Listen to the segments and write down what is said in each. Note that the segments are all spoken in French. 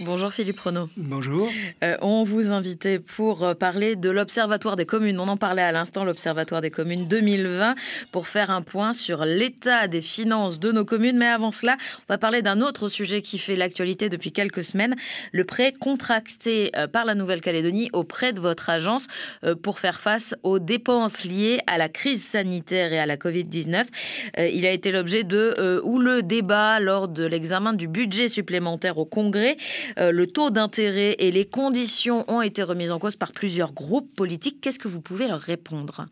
Bonjour Philippe Renaud. Bonjour. On vous invitait pour parler de l'Observatoire des communes. On en parlait à l'instant, l'Observatoire des communes 2020, pour faire un point sur l'état des finances de nos communes. Mais avant cela, on va parler d'un autre sujet qui fait l'actualité depuis quelques semaines, le prêt contracté par la Nouvelle-Calédonie auprès de votre agence pour faire face aux dépenses liées à la crise sanitaire et à la Covid-19. Il a été l'objet de houleux débats lors de l'examen du budget supplémentaire au Congrès. Le taux d'intérêt et les conditions ont été remises en cause par plusieurs groupes politiques. Qu'est-ce que vous pouvez leur répondre ?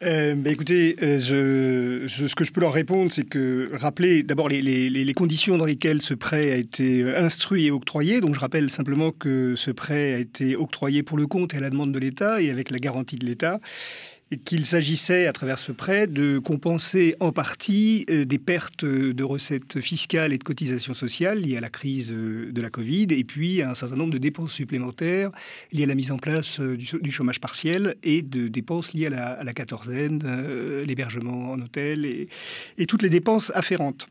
Écoutez, ce que je peux leur répondre, c'est que rappeler d'abord les conditions dans lesquelles ce prêt a été instruit et octroyé. Donc je rappelle simplement que ce prêt a été octroyé pour le compte et à la demande de l'État et avec la garantie de l'État. Et qu'il s'agissait, à travers ce prêt, de compenser en partie des pertes de recettes fiscales et de cotisations sociales liées à la crise de la Covid, et puis un certain nombre de dépenses supplémentaires liées à la mise en place du chômage partiel et de dépenses liées à la quatorzaine, l'hébergement en hôtel et toutes les dépenses afférentes.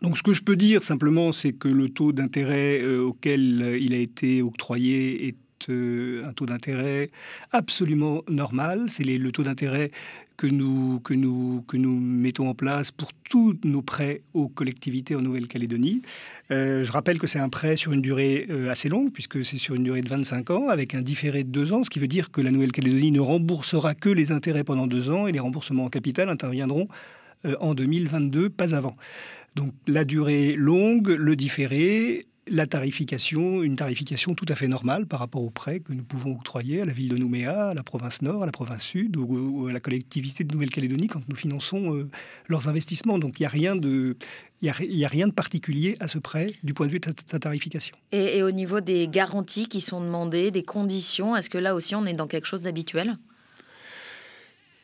Donc ce que je peux dire simplement, c'est que le taux d'intérêt auquel il a été octroyé est un taux d'intérêt absolument normal. C'est le taux d'intérêt que nous mettons en place pour tous nos prêts aux collectivités en Nouvelle-Calédonie. Je rappelle que c'est un prêt sur une durée assez longue, puisque c'est sur une durée de 25 ans, avec un différé de 2 ans, ce qui veut dire que la Nouvelle-Calédonie ne remboursera que les intérêts pendant 2 ans, et les remboursements en capital interviendront en 2022, pas avant. Donc la durée longue, le différé, la tarification, une tarification tout à fait normale par rapport aux prêts que nous pouvons octroyer à la ville de Nouméa, à la province Nord, à la province Sud ou à la collectivité de Nouvelle-Calédonie quand nous finançons leurs investissements. Donc il n'y a rien de particulier à ce prêt du point de vue de sa tarification. Et au niveau des garanties qui sont demandées, des conditions, est-ce que là aussi on est dans quelque chose d'habituel ?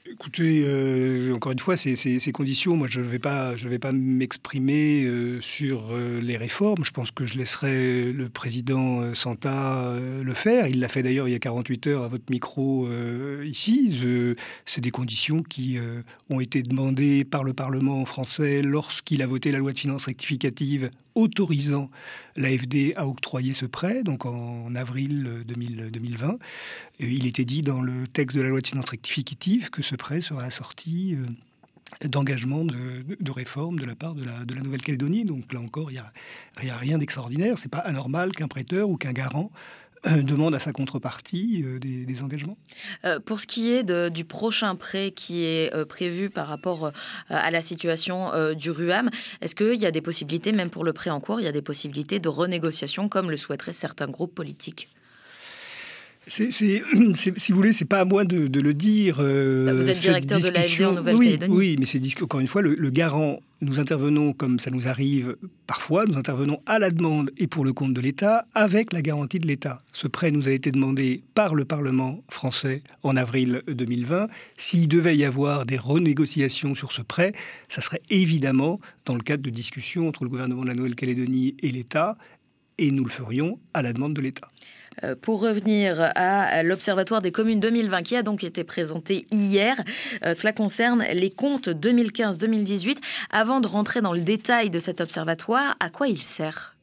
Écoutez, encore une fois, ces conditions, moi je ne vais pas m'exprimer sur les réformes. Je pense que je laisserai le président Santa le faire. Il l'a fait d'ailleurs il y a 48 heures à votre micro ici. C'est des conditions qui ont été demandées par le Parlement français lorsqu'il a voté la loi de finances rectificative autorisant l'AFD à octroyer ce prêt, donc en avril 2020. Il était dit dans le texte de la loi de finances rectificative que ce prêt serait assorti d'engagement de réforme de la part de la Nouvelle-Calédonie. Donc là encore, il n'y a rien d'extraordinaire. Ce n'est pas anormal qu'un prêteur ou qu'un garant demande à sa contrepartie des engagements. Pour ce qui est du prochain prêt qui est prévu par rapport à la situation du RUAM, est-ce qu'il y a des possibilités, même pour le prêt en cours, il y a des possibilités de renégociation comme le souhaiteraient certains groupes politiques ? Si vous voulez, c'est pas à moi de le dire. Vous êtes directeur de l'AFD en Nouvelle-Calédonie. Oui, mais encore une fois, le garant, nous intervenons, comme ça nous arrive parfois, nous intervenons à la demande et pour le compte de l'État, avec la garantie de l'État. Ce prêt nous a été demandé par le Parlement français en avril 2020. S'il devait y avoir des renégociations sur ce prêt, ça serait évidemment dans le cadre de discussions entre le gouvernement de la Nouvelle-Calédonie et l'État, et nous le ferions à la demande de l'État. Pour revenir à l'Observatoire des communes 2020 qui a donc été présenté hier, cela concerne les comptes 2015-2018. Avant de rentrer dans le détail de cet observatoire, à quoi il sert ?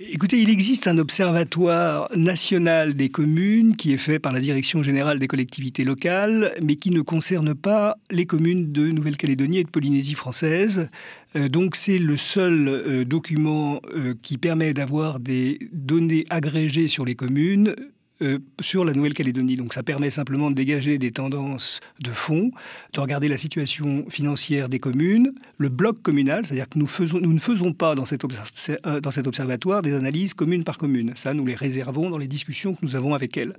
Écoutez, il existe un observatoire national des communes qui est fait par la Direction générale des collectivités locales, mais qui ne concerne pas les communes de Nouvelle-Calédonie et de Polynésie française. Donc c'est le seul document qui permet d'avoir des données agrégées sur les communes sur la Nouvelle-Calédonie. Donc ça permet simplement de dégager des tendances de fond, de regarder la situation financière des communes, le bloc communal, c'est-à-dire que nous ne faisons pas dans cet observatoire des analyses commune par commune. Ça, nous les réservons dans les discussions que nous avons avec elles.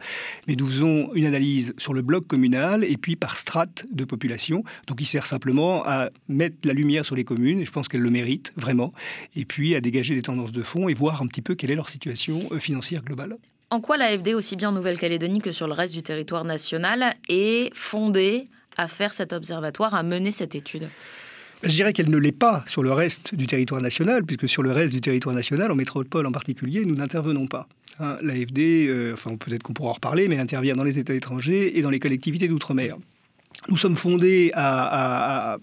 Mais nous faisons une analyse sur le bloc communal et puis par strate de population. Donc il sert simplement à mettre la lumière sur les communes, et je pense qu'elles le méritent vraiment, et puis à dégager des tendances de fond et voir un petit peu quelle est leur situation financière globale. En quoi l'AFD, aussi bien en Nouvelle-Calédonie que sur le reste du territoire national, est fondée à faire cet observatoire, à mener cette étude ? Je dirais qu'elle ne l'est pas sur le reste du territoire national, puisque sur le reste du territoire national, en métropole en particulier, nous n'intervenons pas. L'AFD, peut-être qu'on pourra en reparler, mais intervient dans les États étrangers et dans les collectivités d'outre-mer. Nous sommes fondés à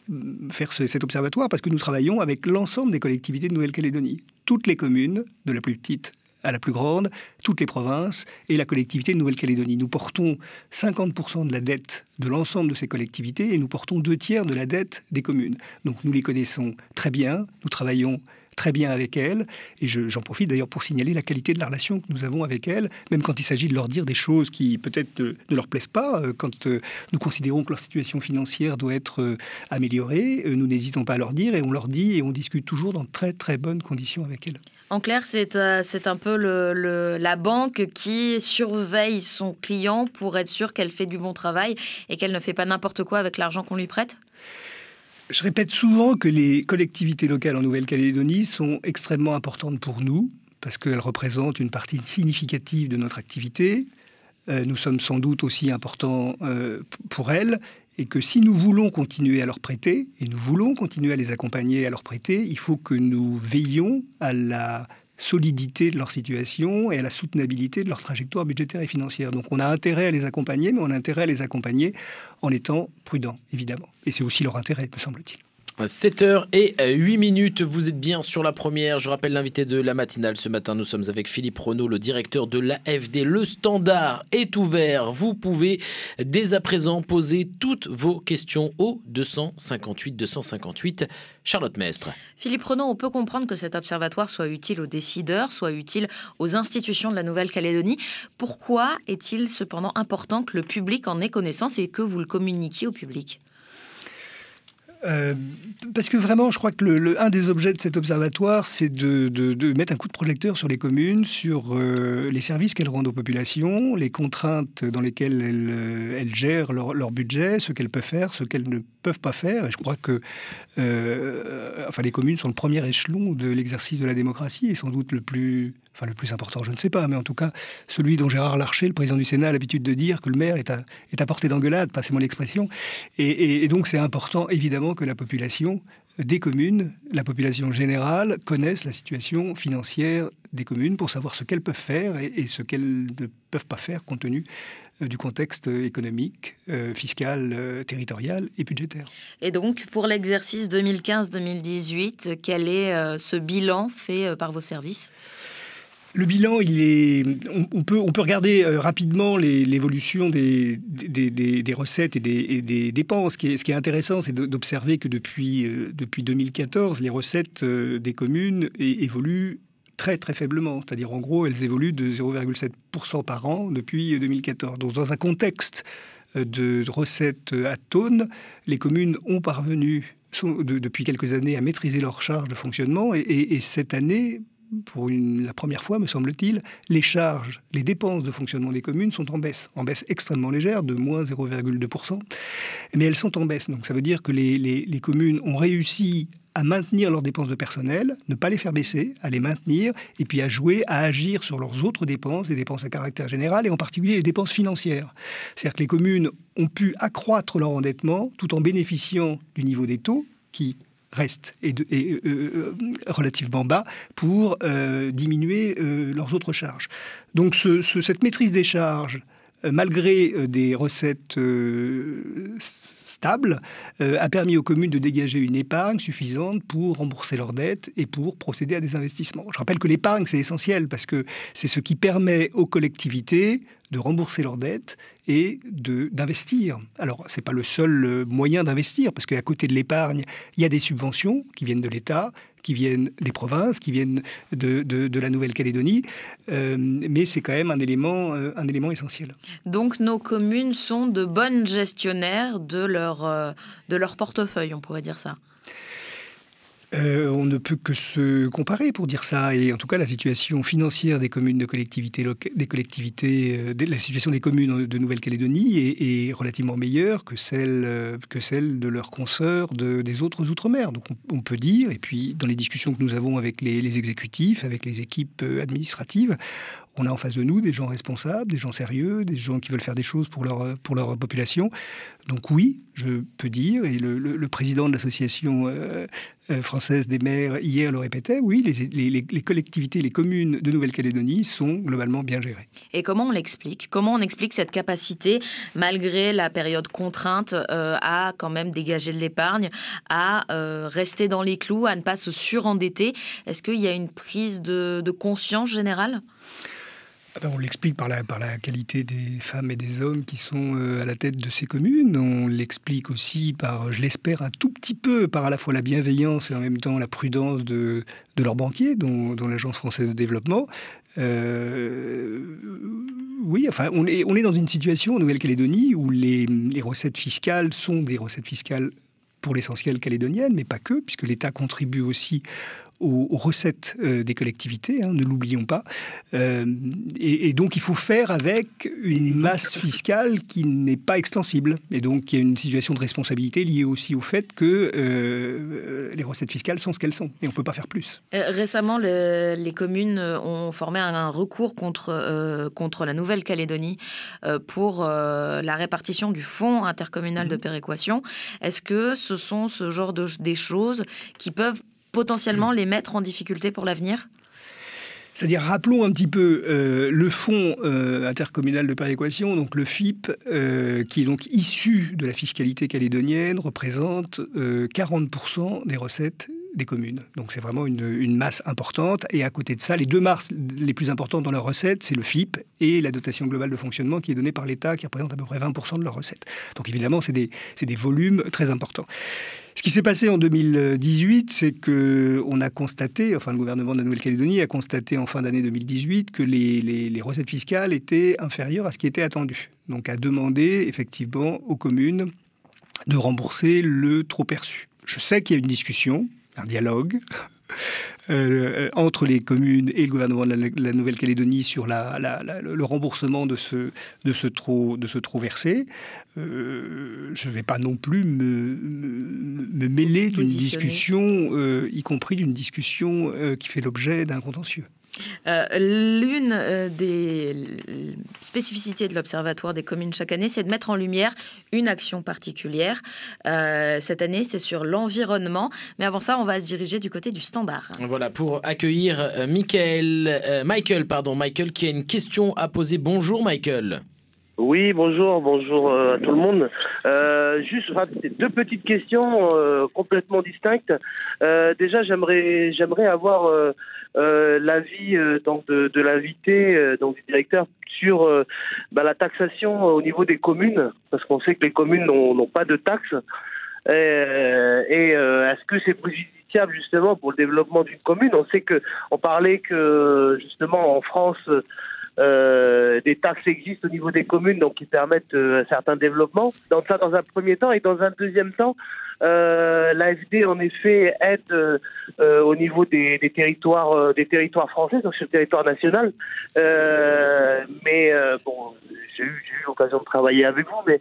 faire cet observatoire parce que nous travaillons avec l'ensemble des collectivités de Nouvelle-Calédonie. Toutes les communes, de la plus petite à la plus grande, toutes les provinces et la collectivité de Nouvelle-Calédonie. Nous portons 50% de la dette de l'ensemble de ces collectivités et nous portons 2/3 de la dette des communes. Donc nous les connaissons très bien, nous travaillons très bien avec elles et j'en profite d'ailleurs pour signaler la qualité de la relation que nous avons avec elles, même quand il s'agit de leur dire des choses qui peut-être ne leur plaisent pas, quand nous considérons que leur situation financière doit être améliorée, nous n'hésitons pas à leur dire et on leur dit et on discute toujours dans très très bonnes conditions avec elles. En clair, c'est un peu la banque qui surveille son client pour être sûr qu'elle fait du bon travail et qu'elle ne fait pas n'importe quoi avec l'argent qu'on lui prête ? Je répète souvent que les collectivités locales en Nouvelle-Calédonie sont extrêmement importantes pour nous parce qu'elles représentent une partie significative de notre activité. Nous sommes sans doute aussi importants pour elles et que si nous voulons continuer à leur prêter, et nous voulons continuer à les accompagner à leur prêter, il faut que nous veillions à la solidité de leur situation et à la soutenabilité de leur trajectoire budgétaire et financière. Donc on a intérêt à les accompagner, mais on a intérêt à les accompagner en étant prudents, évidemment. Et c'est aussi leur intérêt, me semble-t-il. 7h08, vous êtes bien sur la première. Je rappelle l'invité de la matinale ce matin. Nous sommes avec Philippe Renaud, le directeur de l'AFD. Le standard est ouvert. Vous pouvez dès à présent poser toutes vos questions au 258 258. Charlotte Mestre. Philippe Renaud, on peut comprendre que cet observatoire soit utile aux décideurs, soit utile aux institutions de la Nouvelle-Calédonie. Pourquoi est-il cependant important que le public en ait connaissance et que vous le communiquiez au public ? Parce que vraiment, je crois que un des objets de cet observatoire, c'est de mettre un coup de projecteur sur les communes, sur les services qu'elles rendent aux populations, les contraintes dans lesquelles elles gèrent leur budget, ce qu'elles peuvent faire, ce qu'elles ne peuvent pas faire. Et je crois que les communes sont le premier échelon de l'exercice de la démocratie et sans doute le plus important, je ne sais pas, mais en tout cas, celui dont Gérard Larcher, le président du Sénat, a l'habitude de dire que le maire est à portée d'engueulade, passez-moi l'expression. Et donc, c'est important, évidemment, que la population des communes, la population générale, connaisse la situation financière des communes pour savoir ce qu'elles peuvent faire et ce qu'elles ne peuvent pas faire compte tenu du contexte économique, fiscal, territorial et budgétaire. Et donc, pour l'exercice 2015-2018, quel est ce bilan fait par vos services ? Le bilan, on peut regarder rapidement l'évolution des recettes et des dépenses. Ce qui est intéressant, c'est d'observer que depuis 2014, les recettes des communes évoluent très très faiblement. C'est-à-dire, en gros, elles évoluent de 0,7% par an depuis 2014. Donc, dans un contexte de recettes atones, les communes ont parvenu depuis quelques années à maîtriser leurs charges de fonctionnement et cette année, pour la première fois, me semble-t-il, les dépenses de fonctionnement des communes sont en baisse extrêmement légère, de moins 0,2%, mais elles sont en baisse. Donc ça veut dire que les communes ont réussi à maintenir leurs dépenses de personnel, ne pas les faire baisser, à les maintenir, et puis à agir sur leurs autres dépenses, les dépenses à caractère général, et en particulier les dépenses financières. C'est-à-dire que les communes ont pu accroître leur endettement tout en bénéficiant du niveau des taux qui reste relativement bas pour diminuer leurs autres charges. Donc cette maîtrise des charges, malgré des recettes stable, a permis aux communes de dégager une épargne suffisante pour rembourser leurs dettes et pour procéder à des investissements. Je rappelle que l'épargne, c'est essentiel parce que c'est ce qui permet aux collectivités de rembourser leurs dettes et d'investir. Alors, ce n'est pas le seul moyen d'investir, parce qu'à côté de l'épargne, il y a des subventions qui viennent de l'État, qui viennent des provinces, qui viennent de la Nouvelle-Calédonie, mais c'est quand même un élément essentiel. Donc, nos communes sont de bonnes gestionnaires de leur portefeuille, on pourrait dire ça. On ne peut que se comparer pour dire ça. Et en tout cas, la situation financière des communes, la situation des communes de Nouvelle-Calédonie est relativement meilleure que celle de leurs consoeurs des autres outre-mer. Donc on peut dire, et puis dans les discussions que nous avons avec les exécutifs, avec les équipes administratives, On a en face de nous des gens responsables, des gens sérieux, des gens qui veulent faire des choses pour leur population. Donc oui, je peux dire, et le président de l'association française des maires hier le répétait, oui, les collectivités, les communes de Nouvelle-Calédonie sont globalement bien gérées. Et comment on l'explique ? Comment on explique cette capacité, malgré la période contrainte, à quand même dégager de l'épargne, à rester dans les clous, à ne pas se surendetter ? Est-ce qu'il y a une prise de conscience générale ? On l'explique par la qualité des femmes et des hommes qui sont à la tête de ces communes. On l'explique aussi par, je l'espère, un tout petit peu par à la fois la bienveillance et en même temps la prudence de leurs banquiers, dont l'Agence française de développement. Oui, enfin, on est dans une situation en Nouvelle-Calédonie où les recettes fiscales sont des recettes fiscales pour l'essentiel calédoniennes, mais pas que, puisque l'État contribue aussi aux recettes des collectivités, ne l'oublions pas. Et donc, il faut faire avec une masse fiscale qui n'est pas extensible. Et donc, il y a une situation de responsabilité liée aussi au fait que les recettes fiscales sont ce qu'elles sont. Et on ne peut pas faire plus. Récemment, les communes ont formé un recours contre la Nouvelle-Calédonie pour la répartition du fonds intercommunal de péréquation. Est-ce que ce sont ce genre des choses qui peuvent potentiellement les mettre en difficulté pour l'avenir ? C'est-à-dire, rappelons un petit peu le fonds intercommunal de péréquation, donc le FIP, qui est donc issu de la fiscalité calédonienne, représente 40% des recettes des communes. Donc c'est vraiment une masse importante. Et à côté de ça, les deux masses les plus importantes dans leurs recettes, c'est le FIP et la dotation globale de fonctionnement qui est donnée par l'État, qui représente à peu près 20% de leurs recettes. Donc évidemment, c'est des volumes très importants. Ce qui s'est passé en 2018, c'est qu'on a constaté, enfin le gouvernement de la Nouvelle-Calédonie a constaté en fin d'année 2018 que les recettes fiscales étaient inférieures à ce qui était attendu. Donc a demandé effectivement aux communes de rembourser le trop perçu. Je sais qu'il y a une discussion, un dialogue entre les communes et le gouvernement de la Nouvelle-Calédonie sur le remboursement de ce trop versé. Je ne vais pas non plus me mêler d'une discussion, y compris d'une discussion qui fait l'objet d'un contentieux. L'une des spécificités de l'Observatoire des communes chaque année, c'est de mettre en lumière une action particulière. Cette année, c'est sur l'environnement. Mais avant ça, on va se diriger du côté du Standard. Voilà, pour accueillir Michael, qui a une question à poser. Bonjour, Michael. Oui, bonjour à tout le monde. Juste deux petites questions complètement distinctes. Déjà, j'aimerais avoir l'avis de l'invité, donc du directeur, sur la taxation au niveau des communes, parce qu'on sait que les communes n'ont pas de taxes. Et est-ce que c'est préjudiciable justement pour le développement d'une commune ? On sait on parlait que justement en France, des taxes existent au niveau des communes, donc qui permettent un certain développement. Dans un premier temps, et dans un deuxième temps, l'AFD en effet aide au niveau des territoires français, donc sur le territoire national. Mais j'ai eu l'occasion de travailler avec vous, mais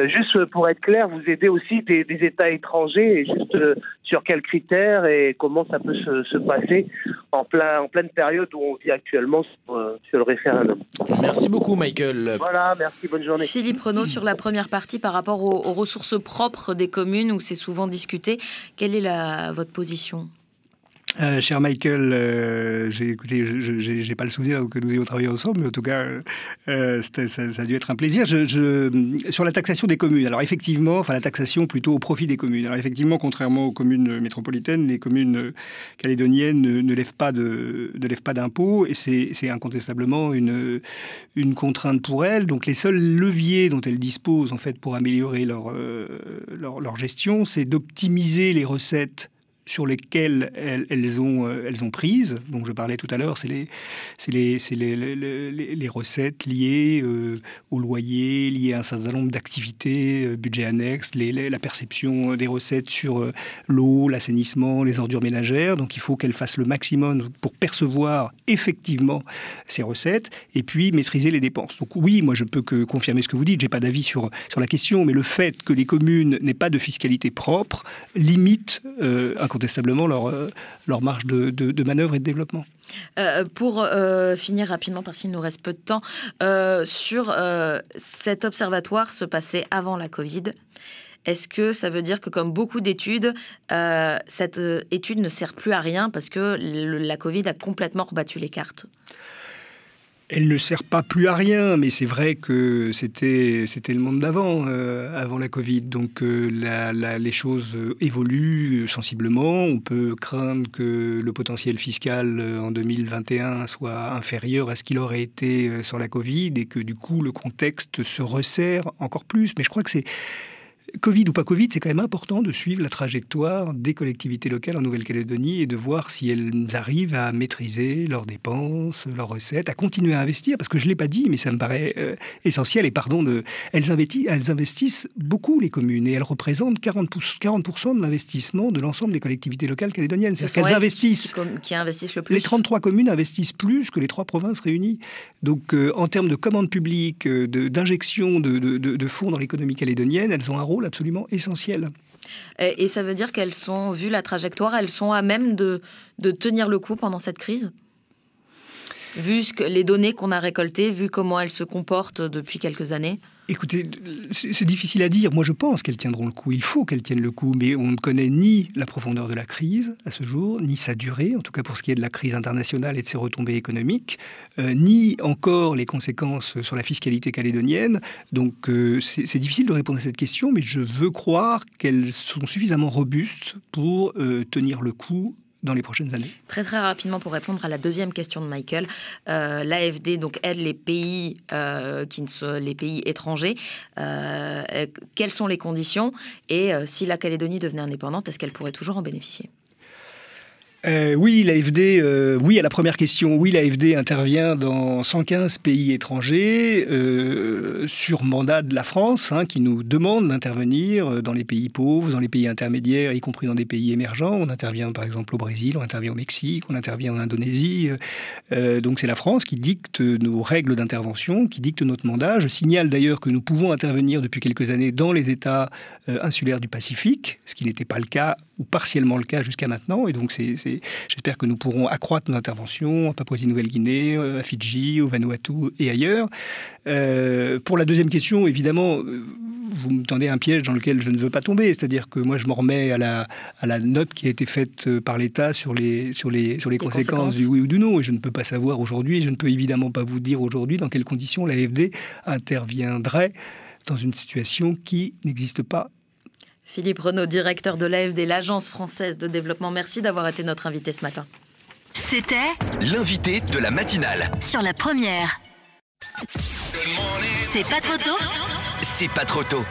juste pour être clair, vous aidez aussi des États étrangers, et juste sur quels critères et comment ça peut se passer en pleine période où on vit actuellement sur le référendum. Merci beaucoup, Michael. Voilà, merci, bonne journée. Philippe Renaud, sur la première partie, par rapport aux ressources propres des communes, où c'est souvent discuté, quelle est votre position ? Cher Michael, j'ai pas le souvenir que nous ayons travaillé ensemble, mais en tout cas, ça a dû être un plaisir. Sur la taxation des communes, alors effectivement, la taxation plutôt au profit des communes. Alors effectivement, contrairement aux communes métropolitaines, les communes calédoniennes ne lèvent pas d'impôts, et c'est incontestablement une contrainte pour elles. Donc les seuls leviers dont elles disposent en fait pour améliorer leur gestion, c'est d'optimiser les recettes sur lesquelles elles ont prise. Donc je parlais tout à l'heure, c'est les recettes liées au loyer, liées à un certain nombre d'activités, budget annexe, la perception des recettes sur l'eau, l'assainissement, les ordures ménagères. Donc il faut qu'elles fassent le maximum pour percevoir effectivement ces recettes et puis maîtriser les dépenses. Donc oui, moi je peux que confirmer ce que vous dites, j'ai pas d'avis sur la question, mais le fait que les communes n'aient pas de fiscalité propre limite incontestablement leur marge de manœuvre et de développement. Pour finir rapidement, parce qu'il nous reste peu de temps, sur cet observatoire se passait avant la Covid. Est-ce que ça veut dire que, comme beaucoup d'études, cette étude ne sert plus à rien parce que la Covid a complètement rebattu les cartes ? Elle ne sert pas plus à rien, mais c'est vrai que c'était le monde d'avant, avant la Covid. Donc les choses évoluent sensiblement. On peut craindre que le potentiel fiscal en 2021 soit inférieur à ce qu'il aurait été sans la Covid et que du coup le contexte se resserre encore plus. Mais je crois que c'est... Covid ou pas Covid, c'est quand même important de suivre la trajectoire des collectivités locales en Nouvelle-Calédonie et de voir si elles arrivent à maîtriser leurs dépenses, leurs recettes, à continuer à investir, parce que je ne l'ai pas dit, mais ça me paraît essentiel. Et elles investissent beaucoup, les communes, et elles représentent 40% de l'investissement de l'ensemble des collectivités locales calédoniennes. C'est-à-dire qu'elles investissent... Qui investissent le plus. Les 33 communes investissent plus que les 3 provinces réunies. Donc, en termes de commandes publiques, d'injection de fonds dans l'économie calédonienne, elles ont un rôle absolument essentiel. Et ça veut dire qu'elles sont, vu la trajectoire, elles sont à même de tenir le coup pendant cette crise ? Vu les données qu'on a récoltées, vu comment elles se comportent depuis quelques années ? Écoutez, c'est difficile à dire. Moi, je pense qu'elles tiendront le coup. Il faut qu'elles tiennent le coup. Mais on ne connaît ni la profondeur de la crise à ce jour, ni sa durée, en tout cas pour ce qui est de la crise internationale et de ses retombées économiques, ni encore les conséquences sur la fiscalité calédonienne. Donc, c'est difficile de répondre à cette question, mais je veux croire qu'elles sont suffisamment robustes pour tenir le coup dans les prochaines années. Très très rapidement pour répondre à la deuxième question de Michael, l'AFD donc aide les pays les pays étrangers. Quelles sont les conditions et si la Calédonie devenait indépendante, est-ce qu'elle pourrait toujours en bénéficier ? Oui, l'AFD, oui à la première question, oui l'AFD intervient dans 115 pays étrangers sur mandat de la France, qui nous demande d'intervenir dans les pays pauvres, dans les pays intermédiaires, y compris dans des pays émergents. On intervient par exemple au Brésil, on intervient au Mexique, on intervient en Indonésie. Donc c'est la France qui dicte nos règles d'intervention, qui dicte notre mandat. Je signale d'ailleurs que nous pouvons intervenir depuis quelques années dans les États insulaires du Pacifique, ce qui n'était pas le cas ou partiellement le cas jusqu'à maintenant. Et donc j'espère que nous pourrons accroître nos interventions en Papouasie-Nouvelle-Guinée, à Fidji, au Vanuatu et ailleurs. Pour la deuxième question, évidemment, vous me tendez un piège dans lequel je ne veux pas tomber. C'est-à-dire que moi, je m'en remets à la note qui a été faite par l'État sur les conséquences du oui ou du non. Et je ne peux pas savoir aujourd'hui, je ne peux évidemment pas vous dire aujourd'hui dans quelles conditions l'AFD interviendrait dans une situation qui n'existe pas. Philippe Renaud, directeur de l'AFD, l'Agence française de développement. Merci d'avoir été notre invité ce matin. C'était l'invité de la matinale. Sur la première. C'est pas trop tôt ? C'est pas trop tôt.